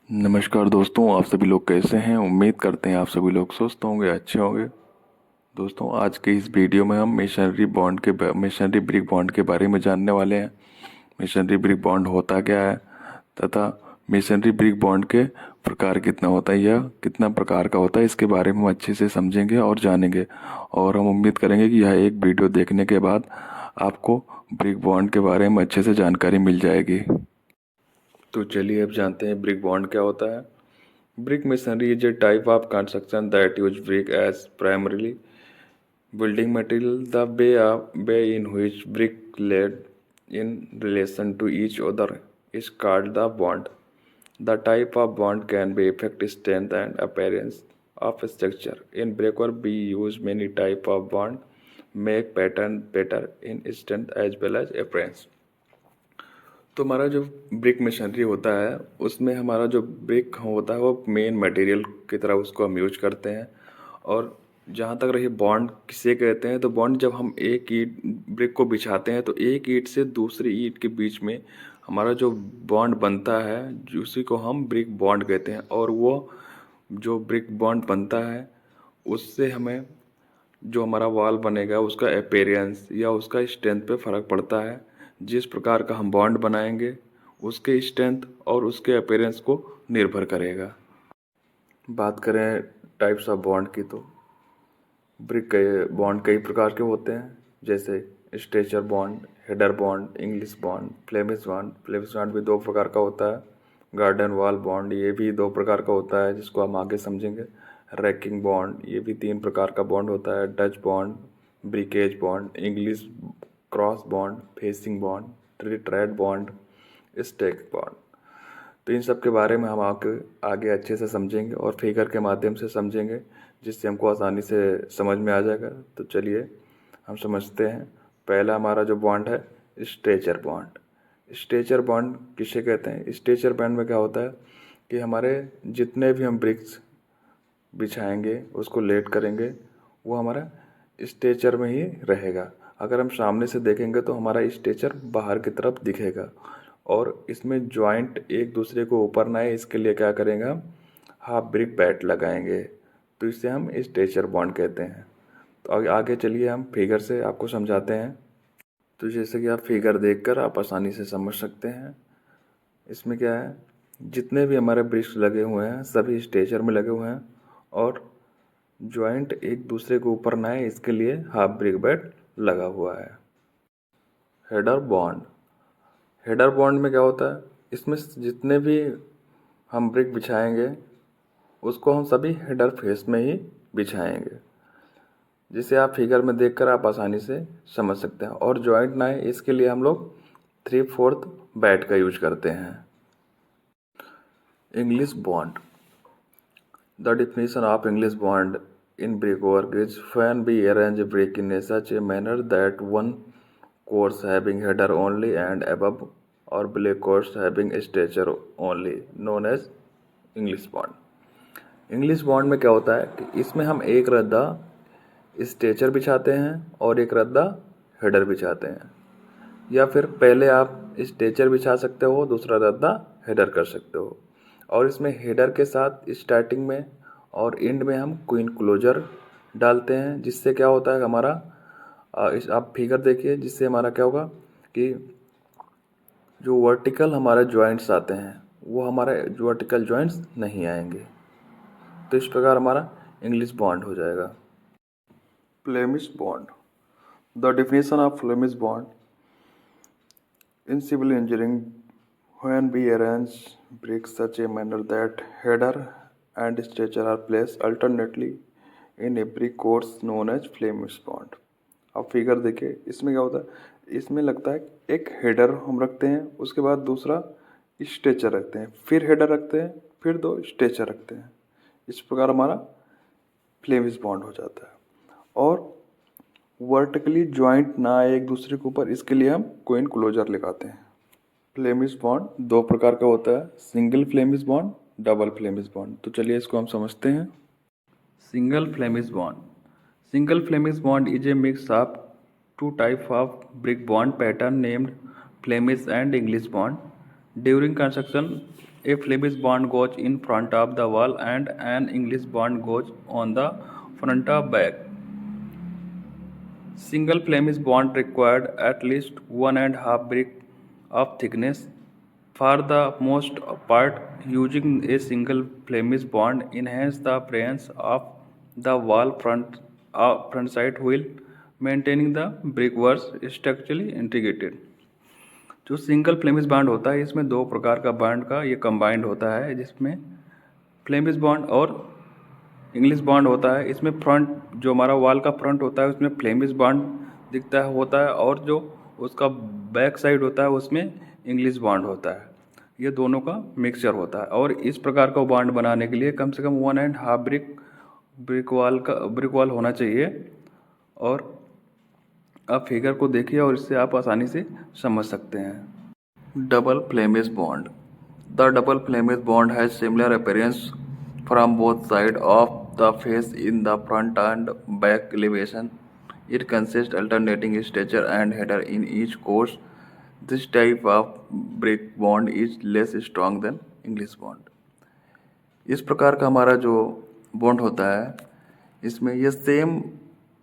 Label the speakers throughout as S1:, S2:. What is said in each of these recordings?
S1: नमस्कार दोस्तों, आप सभी लोग कैसे हैं। उम्मीद करते हैं आप सभी लोग स्वस्थ होंगे, अच्छे होंगे। दोस्तों, आज के इस वीडियो में हम मेसनरी ब्रिक बॉन्ड के बारे में जानने वाले हैं। मेसनरी ब्रिक बॉन्ड होता क्या है तथा मेसनरी ब्रिक बॉन्ड के प्रकार कितना होता है या कितना प्रकार का होता है, इसके बारे में हम अच्छे से समझेंगे और जानेंगे। और हम उम्मीद करेंगे कि यह एक वीडियो देखने के बाद आपको ब्रिक बॉन्ड के बारे में अच्छे से जानकारी मिल जाएगी। तो चलिए अब जानते हैं ब्रिक बॉन्ड क्या होता है। Brick masonry is a type of construction that uses brick as primarily building material. The way in which brick laid in relation to each other is called the bond. The type of bond can be affect strength and appearance of a structure. In brickwork, we use many type of bond, make pattern better in strength as well as appearance. तो हमारा जो brick machinery होता है उसमें हमारा जो brick होता है वो मेन मटेरियल की तरह उसको हम यूज करते हैं। और जहाँ तक रही बॉन्ड किसे कहते हैं, तो बॉन्ड जब हम एक ईंट ब्रिक को बिछाते हैं तो एक ईंट से दूसरी ईंट के बीच में हमारा जो बॉन्ड बनता है उसी को हम ब्रिक बॉन्ड कहते हैं। और वो जो ब्रिक बॉन्ड बनता है उससे हमें जो हमारा वॉल बनेगा उसका अपीयरेंस या उसका स्ट्रेंथ पे फ़र्क पड़ता है। जिस प्रकार का हम बॉन्ड बनाएंगे उसके स्ट्रेंथ और उसके अपीयरेंस को निर्भर करेगा। बात करें टाइप्स ऑफ बॉन्ड की, तो ब्रिक के बॉन्ड कई प्रकार के होते हैं, जैसे stretcher bond, header bond, English bond, Flemish bond. Flemish bond भी दो प्रकार का होता है। गार्डन वॉल बॉन्ड ये भी दो प्रकार का होता है जिसको हम आगे समझेंगे। रैकिंग बॉन्ड ये भी तीन प्रकार का बॉन्ड होता है। Dutch bond, brickage bond, English cross bond, facing bond, रिट्रैड बॉन्ड, स्टैक बॉन्ड। तो इन सब के बारे में हम आगे अच्छे से समझेंगे और फिगर के माध्यम से समझेंगे जिससे हमको आसानी से समझ में आ जाएगा। तो चलिए हम समझते हैं। पहला हमारा जो बॉन्ड है स्ट्रेचर बॉन्ड। स्ट्रेचर बॉन्ड किसे कहते हैं? स्ट्रेचर बॉन्ड में क्या होता है कि हमारे जितने भी हम ब्रिक्स बिछाएंगे उसको लेट करेंगे वो हमारा स्ट्रेचर में ही रहेगा। अगर हम सामने से देखेंगे तो हमारा स्ट्रेचर बाहर की तरफ दिखेगा और इसमें जॉइंट एक दूसरे को ऊपर ना आए इसके लिए क्या करेंगे हम हाफ ब्रिक बैट लगाएंगे। तो इसे हम स्ट्रेचर बॉन्ड कहते हैं। तो आगे चलिए हम फिगर से आपको समझाते हैं। तो जैसे कि आप फिगर देखकर आप आसानी से समझ सकते हैं। इसमें क्या है, जितने भी हमारे ब्रिक्स लगे हुए हैं सभी स्ट्रेचर में लगे हुए हैं और जॉइंट एक दूसरे को ऊपर ना आए इसके लिए हाफ ब्रिक बैट लगा हुआ है। Header bond. हेडर बॉन्ड में क्या होता है, इसमें जितने भी हम ब्रिक बिछाएंगे उसको हम सभी हेडर फेस में ही बिछाएंगे, जिसे आप फिगर में देखकर आप आसानी से समझ सकते हैं। और जॉइंट ना है इसके लिए हम लोग 3/4 बैट का यूज करते हैं। English bond. The definition of English bond in brickwork is when we arrange a brick in such a manner that one course having header only and above or below course having stretcher only, known as English bond. English bond में क्या होता है कि इसमें हम एक रद्दा stretcher बिछाते हैं और एक रद्दा हेडर बिछाते हैं, या फिर पहले आप स्ट्रेचर बिछा सकते हो दूसरा रद्दा हेडर कर सकते हो। और इसमें हेडर के साथ स्टार्टिंग में और एंड में हम क्वीन क्लोजर डालते हैं, जिससे क्या होता है हमारा आप फिगर देखिए, जिससे हमारा क्या होगा कि जो वर्टिकल हमारे जॉइंट्स आते हैं वो हमारे वर्टिकल जॉइंट्स नहीं आएंगे। तो इस प्रकार हमारा इंग्लिश बॉन्ड हो जाएगा। Flemish bond. The definition of Flemish bond in civil engineering, when we arrange bricks such a manner that header and stretcher are placed alternately in every course known as Flemish bond. अब figure देखिए, इसमें क्या होता है, इसमें लगता है एक हेडर हम रखते हैं, उसके बाद दूसरा स्ट्रेचर रखते हैं, फिर हेडर रखते हैं, फिर दो स्ट्रेचर रखते हैं। इस प्रकार हमारा फ्लेमिश बॉन्ड हो जाता है। और वर्टिकली जॉइंट ना आए एक दूसरे के ऊपर, इसके लिए हम क्वीन क्लोजर लगाते हैं। फ्लेमिश बॉन्ड दो प्रकार का होता है, single Flemish bond, double Flemish bond. तो चलिए इसको हम समझते हैं। Single Flemish bond. Single Flemish bond is a mix of two type of brick bond pattern named Flemish and English bond. During construction
S2: A Flemish bond goes in front of the wall and an English bond goes on the front of back. Single Flemish bond required at least 1.5 brick of thickness. For the most part, using a single Flemish bond enhances the appearance of the wall front side while maintaining the brickwork structurally integrated. जो single Flemish bond होता है इसमें दो प्रकार का bond का ये combined होता है, जिसमें फ्लेमिश बॉन्ड और इंग्लिश बॉन्ड होता है। इसमें फ्रंट जो हमारा वॉल का फ्रंट होता है उसमें फ्लेमिश बॉन्ड दिखता है होता है और जो उसका बैक साइड होता है उसमें इंग्लिश बॉन्ड होता है। ये दोनों का मिक्सचर होता है और इस प्रकार का बॉन्ड बनाने के लिए कम से कम 1.5 ब्रिक वॉल होना चाहिए। और आप फिगर को देखिए और इससे आप आसानी से समझ सकते हैं।
S1: Double Flemish bond. The double Flemish bond has similar appearance from both sides of the face in the front and back elevation. It consists alternating stature and header in each course. This type of brick bond is less strong than English bond. इस प्रकार का हमारा जो bond होता है इसमें ये same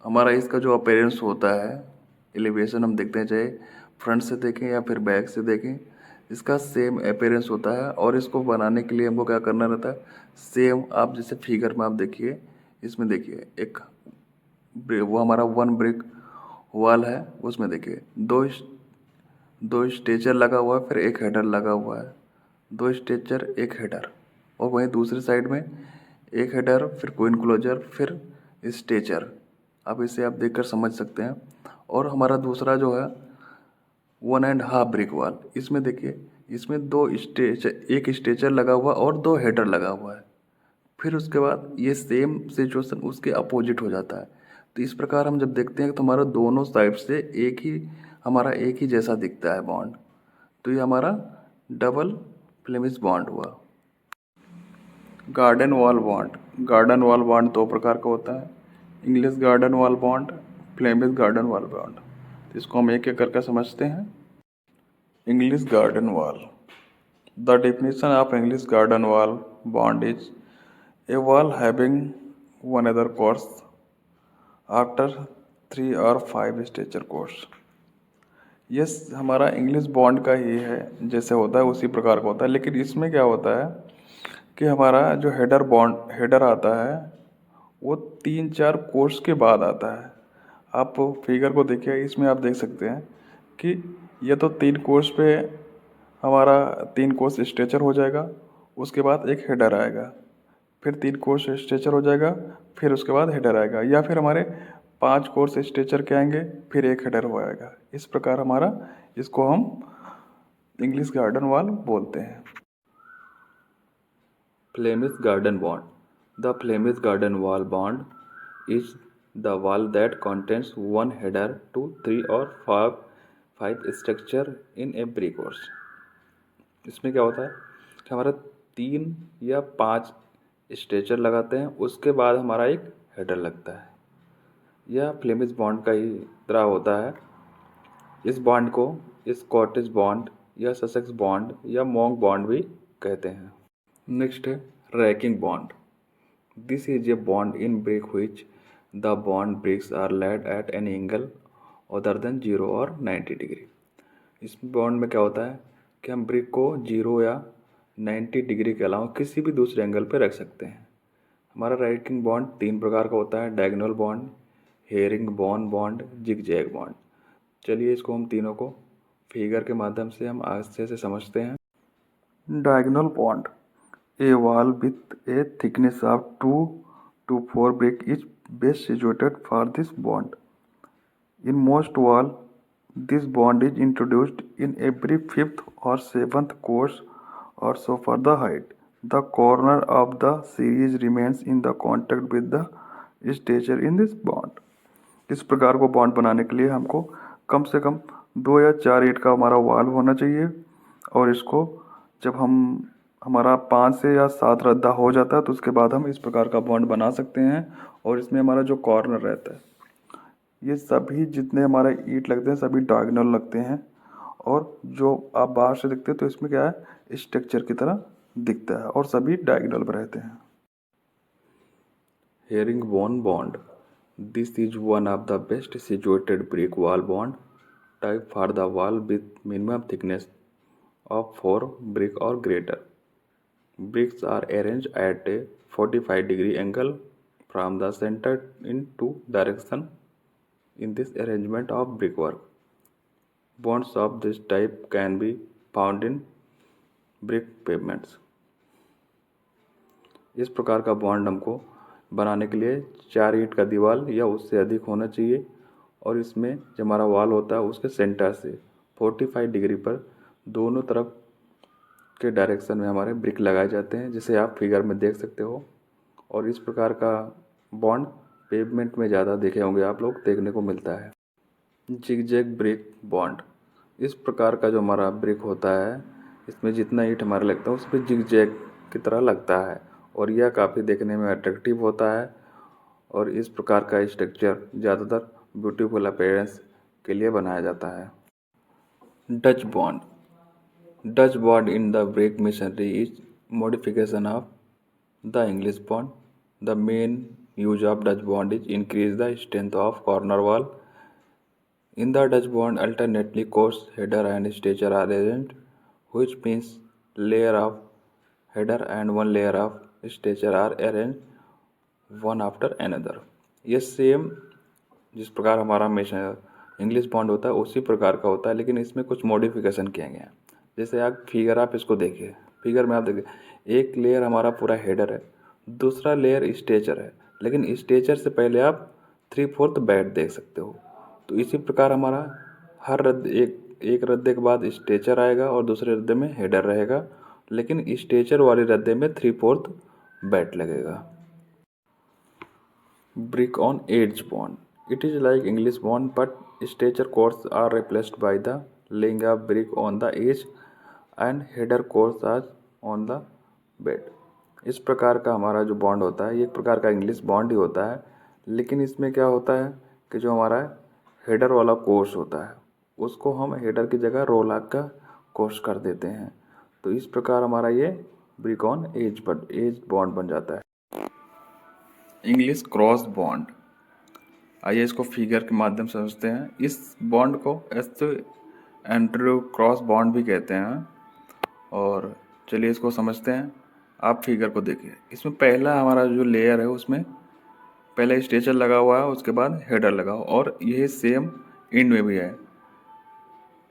S1: हमारा इसका जो अपीयरेंस होता है, एलिवेशन हम देखते हैं चाहे फ्रंट से देखें या फिर बैक से देखें, इसका सेम अपीयरेंस होता है। और इसको बनाने के लिए हमको क्या करना रहता है, सेम आप जैसे फिगर में आप देखिए, इसमें देखिए एक वो हमारा 1 ब्रिक वॉल है, उसमें देखिए दो स्ट्रेचर लगा हुआ है, फिर एक हेडर लगा हुआ है, 2 स्ट्रेचर एक हेडर, और वहीं दूसरी साइड में एक हेडर फिर कोइन क्लोजर फिर स्ट्रेचर। अब इसे आप देखकर समझ सकते हैं। और हमारा दूसरा जो है 1.5 ब्रिक वॉल, इसमें देखिए इसमें एक स्ट्रेचर लगा हुआ और 2 हेडर लगा हुआ है। फिर उसके बाद ये सेम सिचुएशन उसके अपोजिट हो जाता है। तो इस प्रकार हम जब देखते हैं तो हमारा दोनों साइड से एक ही जैसा दिखता है बॉन्ड। तो ये हमारा डबल फ्लेमिश बॉन्ड हुआ। Garden wall bond. Garden wall bond 2 प्रकार का होता है, English garden wall bond, Flemish garden wall bond. तो इसको हम एक एक करके समझते हैं। English garden wall. The definition of English garden wall bond is A wall having one other course after 3 or 5 stretcher course. ये हमारा इंग्लिश बॉन्ड का ही है, जैसे होता है उसी प्रकार का होता है, लेकिन इसमें क्या होता है कि हमारा जो हेडर आता है वो 3-4 कोर्स के बाद आता है। आप फिगर को देखिए, इसमें आप देख सकते हैं कि ये तो 3 कोर्स पे हमारा 3 कोर्स स्ट्रेचर हो जाएगा, उसके बाद एक हेडर आएगा, फिर 3 कोर्स स्ट्रेचर हो जाएगा, फिर उसके बाद हेडर आएगा, या फिर हमारे 5 कोर्स स्ट्रेचर के आएंगे, फिर एक हेडर हो आएगा। इस प्रकार हमारा इसको हम इंग्लिश गार्डन वॉल बोलते हैं।
S2: Flemish garden bond. The Flemish garden wall bond is the wall that contains one header to 3 or 5 structure in a brick house. इसमें क्या होता है कि हमारा 3 या 5 स्ट्रेचर लगाते हैं, उसके बाद हमारा एक हेडर लगता है। यह फ्लेमिश बॉन्ड का ही तरह होता है। इस बॉन्ड को स्कॉटिश बॉन्ड या ससेक्स बॉन्ड या मॉन्क बॉन्ड भी कहते हैं। नेक्स्ट है raking bond. This is a bond in brick which the bond bricks are laid at an angle other than 0 और 90 डिग्री। इस बॉन्ड में क्या होता है कि हम ब्रिक को 0 या 90 डिग्री के अलावा किसी भी दूसरे एंगल पर रख सकते हैं। हमारा रैकिंग बॉन्ड 3 प्रकार का होता है, diagonal bond, herring bone bond, zigzag bond. चलिए इसको हम तीनों को फिगर के माध्यम से हम आस्ते से समझते हैं।
S1: Diagonal bond. A wall with a thickness of 2 to 4 brick is best situated for this bond. In most wall, this bond is introduced in every 5th or 7th course or so for the height. The corner of the series remains in the contact with the structure in this bond. इस प्रकार को bond बनाने के लिए हमको कम से कम 2 या 4 ईंट का हमारा वॉल होना चाहिए, और इसको जब हमारा 5 से या 7 रद्दा हो जाता है तो उसके बाद हम इस प्रकार का बॉन्ड बना सकते हैं। और इसमें हमारा जो कॉर्नर रहता है, ये सभी जितने हमारे ईंट लगते हैं सभी डायगोनल लगते हैं, और जो आप बाहर से देखते हैं तो इसमें क्या है, स्ट्रक्चर की तरह दिखता है और सभी डायगोनल पर रहते हैं।
S2: Herringbone bond. This is one of the best situated brick wall bond type for the wall with minimum thickness of 4 brick or greater. Bricks are arranged at a 45-degree angle from the center in two directions in this arrangement of brickwork. Bonds of this type can be found in brick pavements. इस प्रकार का bond हमको बनाने के लिए 4 ईंट का दीवार या उससे अधिक होना चाहिए और इसमें जो हमारा वॉल होता है उसके सेंटर से 45 डिग्री पर दोनों तरफ के डायरेक्शन में हमारे ब्रिक लगाए जाते हैं, जिसे आप फिगर में देख सकते हो। और इस प्रकार का बॉन्ड पेवमेंट में ज़्यादा देखे होंगे आप लोग, देखने को मिलता है। Zigzag brick bond. इस प्रकार का जो हमारा ब्रिक होता है इसमें जितना ईंट हमारा लगता है उस पर जिगजैग की तरह लगता है और यह काफ़ी देखने में अट्रैक्टिव होता है और इस प्रकार का स्ट्रक्चर ज़्यादातर ब्यूटीफुल अपीयरेंस के लिए बनाया जाता है। Dutch bond. Dutch bond in the brick masonry is modification of the English bond. The main use of Dutch bond is increase the strength of corner wall. In the Dutch bond, alternately course header and stature are arranged, which means layer of header and one layer of stature are arranged one after another. ये same जिस प्रकार हमारा English bond होता है उसी प्रकार का होता है, लेकिन इसमें कुछ मॉडिफिकेशन किया गया है। जैसे आप इसको देखिए, फिगर में आप देखिए एक लेयर हमारा पूरा हेडर है, दूसरा लेयर स्टेचर है, लेकिन स्टेचर से पहले आप 3/4 बेड देख सकते हो। तो इसी प्रकार हमारा हर एक रद्दे के बाद स्टेचर आएगा और दूसरे रद्दे में हेडर रहेगा, लेकिन स्टेचर वाले रद्दे में 3/4 बेड लगेगा। Brick on edge bond. It is like English bond, but stature chords are replaced by the laying of brick on the edge and header chords are on the bed. इस प्रकार का हमारा जो bond होता है ये एक प्रकार का इंग्लिश बॉन्ड ही होता है, लेकिन इसमें क्या होता है कि जो हमारा हेडर वाला कोर्स होता है उसको हम हेडर की जगह रोलॉक का कोर्स कर देते हैं। तो इस प्रकार हमारा ये ब्रिक ऑन एज बॉन्ड बन जाता है। English cross bond. आइए इसको फिगर के माध्यम से समझते हैं। इस बॉन्ड को एंड्रयू क्रॉस बॉन्ड भी कहते हैं और चलिए इसको समझते हैं। आप फिगर को देखिए, इसमें पहला हमारा जो लेयर है उसमें पहले स्ट्रेचर लगा हुआ है, उसके बाद हेडर लगा हुआ और यही सेम इंड में भी है,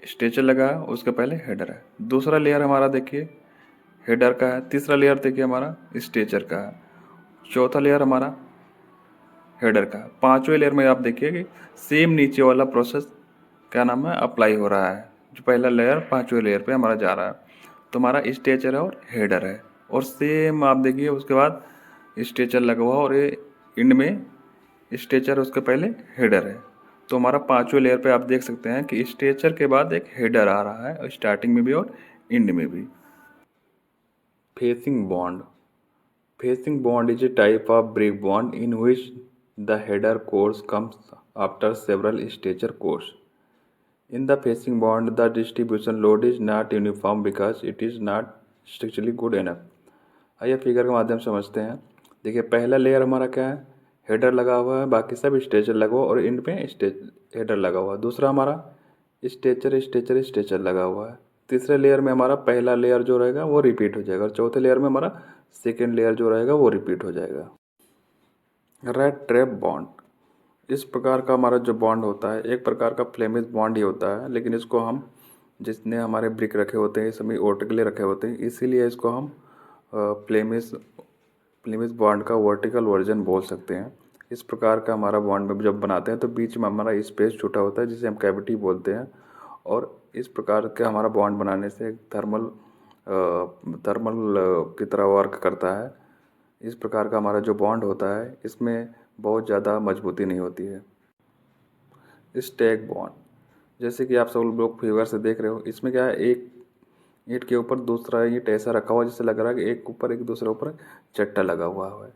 S2: स्ट्रेचर लगा है उसके पहले हेडर है। दूसरा लेयर हमारा देखिए हेडर का है, तीसरा लेयर देखिए हमारा स्ट्रेचर का है, चौथा लेयर हमारा हेडर का। पांचवें लेयर में आप देखिए कि सेम नीचे वाला प्रोसेस क्या नाम है अप्लाई हो रहा है। जो पहला लेयर पांचवें लेयर पे हमारा जा रहा है, तो हमारा स्ट्रेचर है और हेडर है और सेम आप देखिए उसके बाद स्ट्रेचर लगा हुआ और ये इंड में स्ट्रेचर उसके पहले हेडर है। तो हमारा पांचवें लेयर पे आप देख सकते हैं कि स्ट्रेचर के बाद एक हेडर आ रहा है, स्टार्टिंग में भी और इंड में भी। Facing bond. Facing bond is a type of brick bond in which the header course comes after several stature course. In the facing bond, the distribution load is not uniform because it is not structurally good enough. आइए figure के माध्यम से समझते हैं। देखिए पहला layer हमारा क्या है, हेडर लगा हुआ है, बाकी सब स्ट्रेचर लगा हुआ और इंड पे हेडर लगा हुआ है। दूसरा हमारा स्ट्रेचर लगा हुआ है। तीसरे लेयर में हमारा पहला लेयर जो रहेगा वो रिपीट हो जाएगा और चौथे लेयर में हमारा सेकेंड लेयर जो रहेगा वो रिपीट हो जाएगा। Red trap bond. इस प्रकार का हमारा जो बॉन्ड होता है एक प्रकार का फ्लेमिश बॉन्ड ही होता है, लेकिन इसको हम जितने हमारे ब्रिक रखे होते हैं सभी वर्टिकली रखे होते हैं, इसीलिए इसको हम फ्लेमिश बॉन्ड का वर्टिकल वर्जन बोल सकते हैं। इस प्रकार का हमारा बॉन्ड में जब बनाते हैं तो बीच में हमारा स्पेस छूटा होता है जिसे हम कैविटी बोलते हैं और इस प्रकार का हमारा बॉन्ड बनाने से थर्मल की तरह वर्क करता है। इस प्रकार का हमारा जो बॉन्ड होता है इसमें बहुत ज़्यादा मजबूती नहीं होती है। स्टैक बॉन्ड, जैसे कि आप सब लोग फिगर से देख रहे हो, इसमें क्या है एक ईंट के ऊपर दूसरा ईंट ऐसा रखा हुआ जिससे लग रहा है कि एक ऊपर एक दूसरे ऊपर चट्टा लगा हुआ है।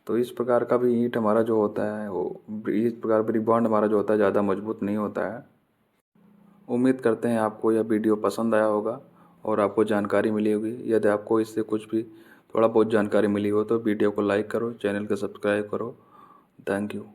S2: तो इस प्रकार का भी ईंट हमारा जो होता है वो इस प्रकार ब्रिक बॉन्ड हमारा जो होता है ज़्यादा मजबूत नहीं होता है। उम्मीद करते हैं आपको यह वीडियो पसंद आया होगा और आपको जानकारी मिली होगी। यदि आपको इससे कुछ भी थोड़ा बहुत जानकारी मिली हो तो वीडियो को लाइक करो, चैनल को सब्सक्राइब करो। Thank you.